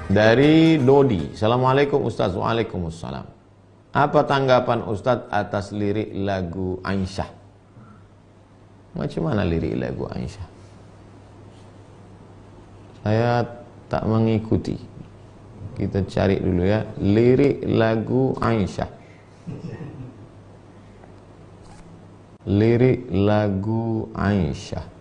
Dari Dodi. Assalamualaikum Ustaz. Waalaikumsalam. Apa tanggapan Ustaz atas lirik lagu Aisyah? Macam mana lirik lagu Aisyah? Saya tak mengikuti. Kita cari dulu ya, lirik lagu Aisyah. Lirik lagu Aisyah.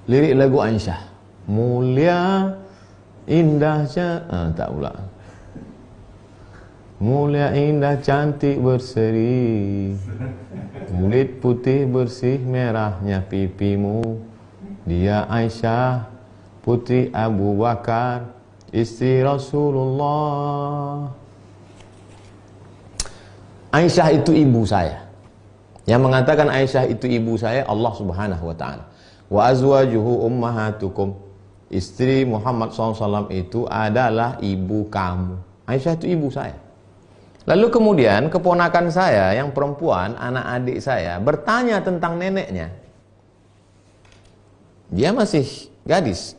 Lirik lagu Aisyah. Mulia indahnya, tak pula. Mulia indah cantik berseri, kulit putih bersih merahnya pipimu. Dia Aisyah putri Abu Bakar, istri Rasulullah. Aisyah itu ibu saya. Yang mengatakan Aisyah itu ibu saya Allah Subhanahu wa taala. Wa azwajuhu ummahatukum. Istri Muhammad SAW itu adalah ibu kamu. Aisyah itu ibu saya. Lalu kemudian keponakan saya yang perempuan, anak adik saya, bertanya tentang neneknya. Dia masih gadis,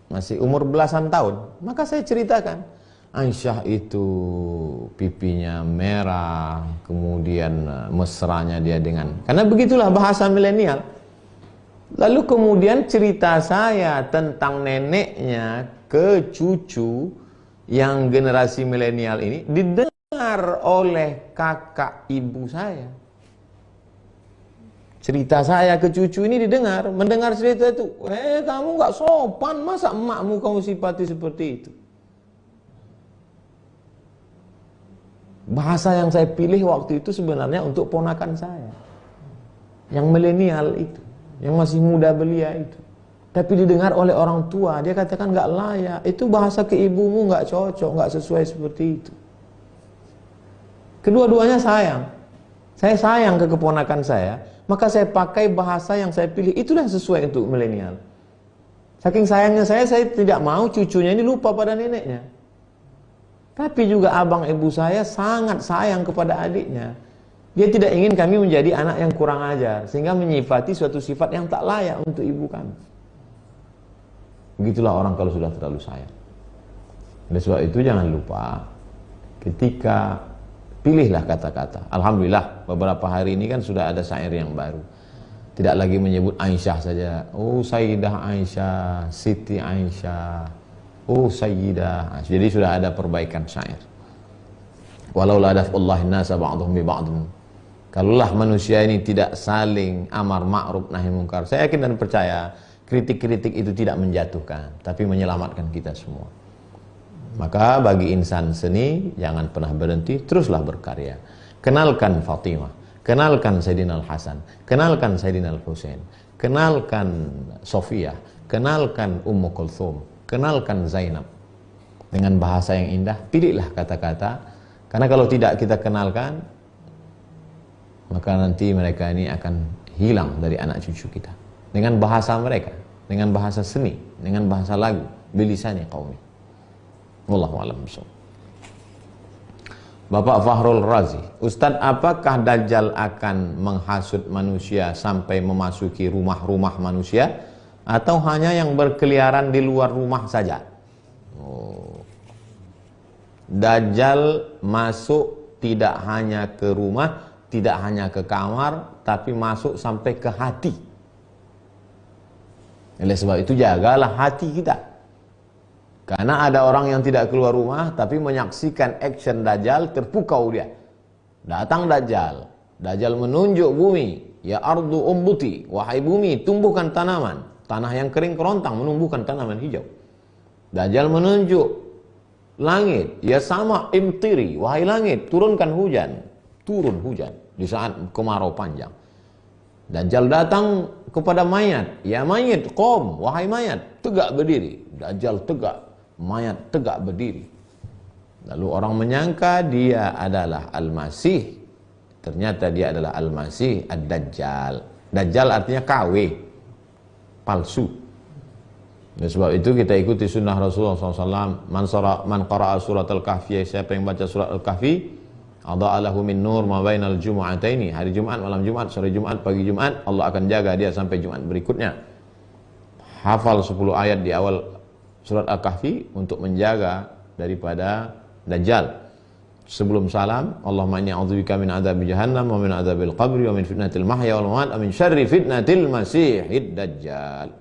masih umur belasan tahun. Maka saya ceritakan, Aisyah itu pipinya merah, kemudian mesranya dia dengan, karena begitulah bahasa milenial. Lalu kemudian cerita saya tentang neneknya ke cucu yang generasi milenial ini didengar oleh kakak ibu saya. Cerita saya ke cucu ini didengar, mendengar cerita itu, kamu gak sopan, masa emakmu kamu sifati seperti itu. Bahasa yang saya pilih waktu itu sebenarnya untuk ponakan saya, yang milenial itu, yang masih muda belia itu. Tapi didengar oleh orang tua, dia katakan gak layak, itu bahasa ke ibumu gak cocok, gak sesuai seperti itu. Kedua-duanya sayang. Saya sayang ke keponakan saya, maka saya pakai bahasa yang saya pilih, itulah yang sesuai untuk milenial. Saking sayangnya saya tidak mau cucunya ini lupa pada neneknya. Tapi juga abang ibu saya sangat sayang kepada adiknya. Dia tidak ingin kami menjadi anak yang kurang ajar, sehingga menyifati suatu sifat yang tak layak untuk ibu kami. Begitulah orang kalau sudah terlalu sayang. Oleh sebab itu jangan lupa, ketika pilihlah kata-kata. Alhamdulillah beberapa hari ini kan sudah ada syair yang baru. Tidak lagi menyebut Aisyah saja. Oh Sayyidah Aisyah, Siti Aisyah, oh Sayyidah Aisyah. Jadi sudah ada perbaikan syair. Walau la daf'ullahi nasa ba'dhum bi ba'dhin. Kalaulah manusia ini tidak saling amar ma'ruf nahi munkar, saya yakin dan percaya kritik-kritik itu tidak menjatuhkan, tapi menyelamatkan kita semua. Maka bagi insan seni, jangan pernah berhenti, teruslah berkarya. Kenalkan Fatimah, kenalkan Sayyidina Al-Hasan, kenalkan Sayyidina Al-Husain, kenalkan Sofia, kenalkan Ummu Kulthum, kenalkan Zainab. Dengan bahasa yang indah, pilihlah kata-kata, karena kalau tidak kita kenalkan, maka nanti mereka ini akan hilang dari anak cucu kita. Dengan bahasa mereka, dengan bahasa seni, dengan bahasa lagu, bilisani qaumi. Wallahu a'lam bishawab. Bapak Fahrul Razi, Ustadz, apakah Dajjal akan menghasut manusia sampai memasuki rumah-rumah manusia, atau hanya yang berkeliaran di luar rumah saja? Dajjal masuk tidak hanya ke rumah, tidak hanya ke kamar, tapi masuk sampai ke hati. Oleh sebab itu jagalah hati kita. Karena ada orang yang tidak keluar rumah, tapi menyaksikan action Dajjal, terpukau dia. Datang Dajjal. Dajjal menunjuk bumi. Ya ardu umbuti. Wahai bumi, tumbuhkan tanaman. Tanah yang kering kerontang menumbuhkan tanaman hijau. Dajjal menunjuk langit. Ya sama imtiri. Wahai langit, turunkan hujan. Turun hujan di saat kemarau panjang. Dajjal datang kepada mayat. Ya mayat, qom. Wahai mayat, tegak berdiri. Dajjal tegak. Mayat tegak berdiri. Lalu orang menyangka dia adalah Al-Masih. Ternyata dia adalah Al-Masih Ad-Dajjal. Dajjal artinya KW, palsu. Oleh sebab itu kita ikuti sunnah Rasulullah SAW. Man qara'a surat al-kahfi, siapa yang baca surat al-kahfi, adha'alahu min nur ma bainal jumu'ataini, hari Jumat, malam Jumat, sore Jumat, pagi Jumat, Allah akan jaga dia sampai Jumat berikutnya. Hafal 10 ayat di awal surat al-kahfi untuk menjaga daripada Dajjal. Sebelum salam, Allahumma inni a'udzubika min adzabi jahannam wa min adzabil qabri wa min fitnatil mahya wal mamat wa min syarri fitnatil masihid dajjal.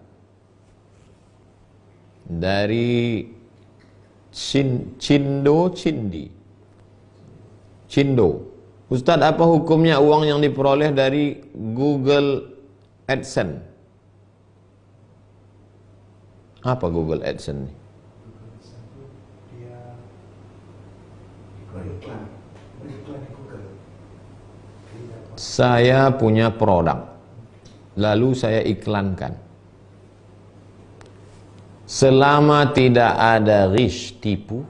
Dari Cindo. Ustaz, apa hukumnya uang yang diperoleh dari Google AdSense? Apa Google AdSense? Saya punya produk, lalu saya iklankan. Selama tidak ada ghish, tipu,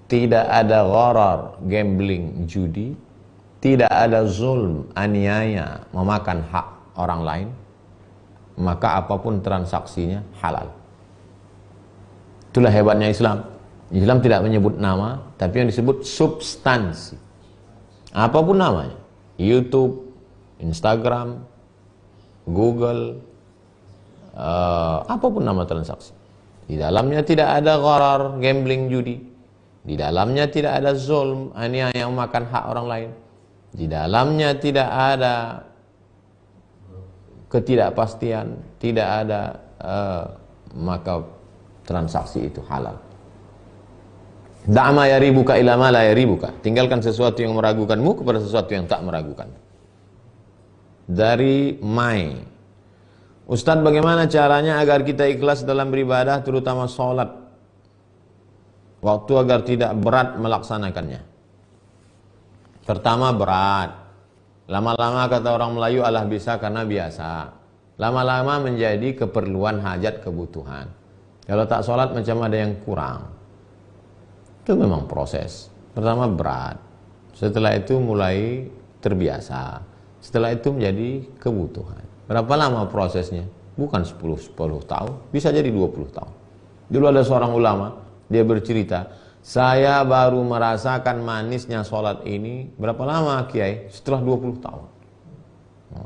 tidak ada gharar, gambling, judi, tidak ada zulm, aniaya, memakan hak orang lain, maka apapun transaksinya halal. Itulah hebatnya Islam. Islam tidak menyebut nama, tapi yang disebut substansi. Apapun namanya, YouTube, Instagram, Google, apapun nama transaksi. Di dalamnya tidak ada gharar, gambling, judi. Di dalamnya tidak ada zulm, aniaya yang makan hak orang lain. Di dalamnya tidak ada ketidakpastian, tidak ada, maka transaksi itu halal. Da'ma yaribuka ila ma la yaribuka. Tinggalkan sesuatu yang meragukanmu kepada sesuatu yang tak meragukan. Dari Mai. Ustadz, bagaimana caranya agar kita ikhlas dalam beribadah, terutama sholat waktu, agar tidak berat melaksanakannya? Pertama, berat. Lama-lama, kata orang Melayu, alah bisa karena biasa. Lama-lama menjadi keperluan, hajat, kebutuhan. Kalau tak sholat macam ada yang kurang. Itu memang proses. Pertama berat, setelah itu mulai terbiasa, setelah itu menjadi kebutuhan. Berapa lama prosesnya? Bukan 10 tahun, bisa jadi 20 tahun. Dulu ada seorang ulama, dia bercerita, saya baru merasakan manisnya sholat ini, berapa lama Kiai? Setelah 20 tahun.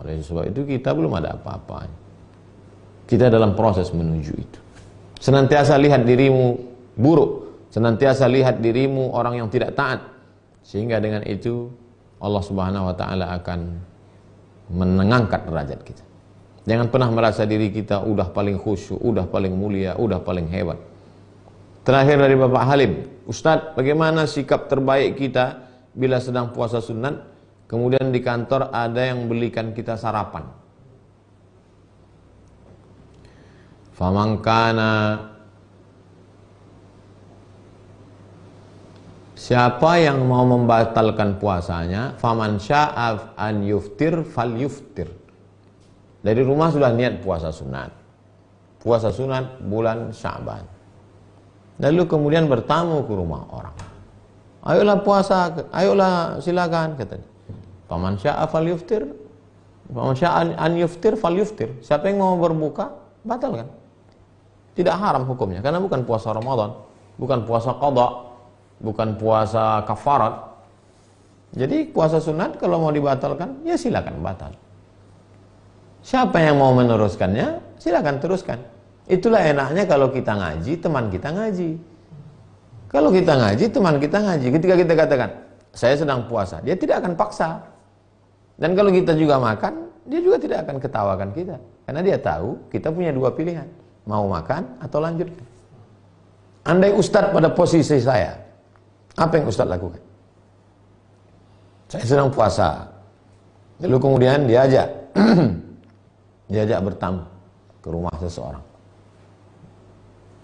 Oleh sebab itu kita belum ada apa-apanya. Kita dalam proses menuju itu. Senantiasa lihat dirimu buruk, senantiasa lihat dirimu orang yang tidak taat, sehingga dengan itu Allah Subhanahu wa taala akan mengangkat derajat kita. Jangan pernah merasa diri kita udah paling khusyuk, udah paling mulia, udah paling hebat. Terakhir dari Bapak Halim, Ustadz, bagaimana sikap terbaik kita bila sedang puasa sunat, kemudian di kantor ada yang belikan kita sarapan? Famangkana, siapa yang mau membatalkan puasanya, faman sya'af an yuftir fal yuftir. Dari rumah sudah niat puasa sunat. Puasa sunat bulan Sya'ban. Lalu kemudian bertamu ke rumah orang. Ayolah puasa, ayolah silakan, katanya. Faman sya'af fal yuftir, faman sya'af an yuftir fal yuftir. Siapa yang mau berbuka, batalkan. Tidak haram hukumnya, karena bukan puasa Ramadan, bukan puasa qada, bukan puasa kafarat. Jadi puasa sunat kalau mau dibatalkan, ya silakan batal. Siapa yang mau meneruskannya, silakan teruskan. Itulah enaknya kalau kita ngaji, teman kita ngaji. Kalau kita ngaji, teman kita ngaji. Ketika kita katakan, saya sedang puasa, dia tidak akan paksa. Dan kalau kita juga makan, dia juga tidak akan ketawakan kita. Karena dia tahu kita punya dua pilihan, mau makan atau lanjutkan. Andai Ustadz pada posisi saya, apa yang Ustadz lakukan? Saya sedang puasa, lalu kemudian diajak bertamu ke rumah seseorang,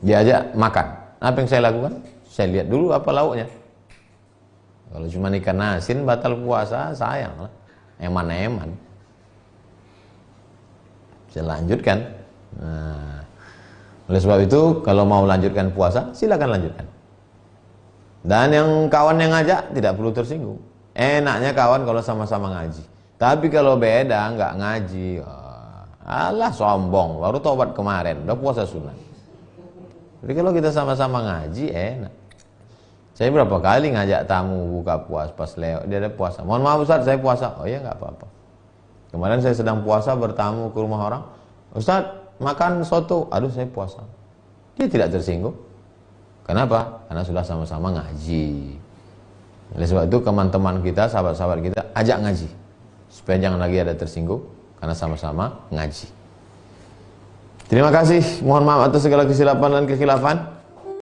diajak makan. Apa yang saya lakukan? Saya lihat dulu apa lauknya. Kalau cuma ikan asin batal puasa, sayang lah, eman-eman. Saya lanjutkan. Nah, oleh sebab itu kalau mau lanjutkan puasa, silakan lanjutkan. Dan yang kawan yang ngajak tidak perlu tersinggung. Enaknya kawan kalau sama-sama ngaji. Tapi kalau beda, nggak ngaji, alah sombong, baru tobat kemarin, udah puasa sunat. Jadi kalau kita sama-sama ngaji enak. Saya berapa kali ngajak tamu buka puasa pas lewat dia ada puasa. Mohon maaf Ustaz, saya puasa. Oh ya nggak apa-apa. Kemarin saya sedang puasa bertamu ke rumah orang. Ustaz, makan soto. Aduh, saya puasa. Dia tidak tersinggung. Kenapa? Karena sudah sama-sama ngaji. Oleh sebab itu teman-teman kita, sahabat-sahabat kita ajak ngaji. Supaya jangan lagi ada tersinggung karena sama-sama ngaji. Terima kasih. Mohon maaf atas segala kesilapan dan kekhilafan.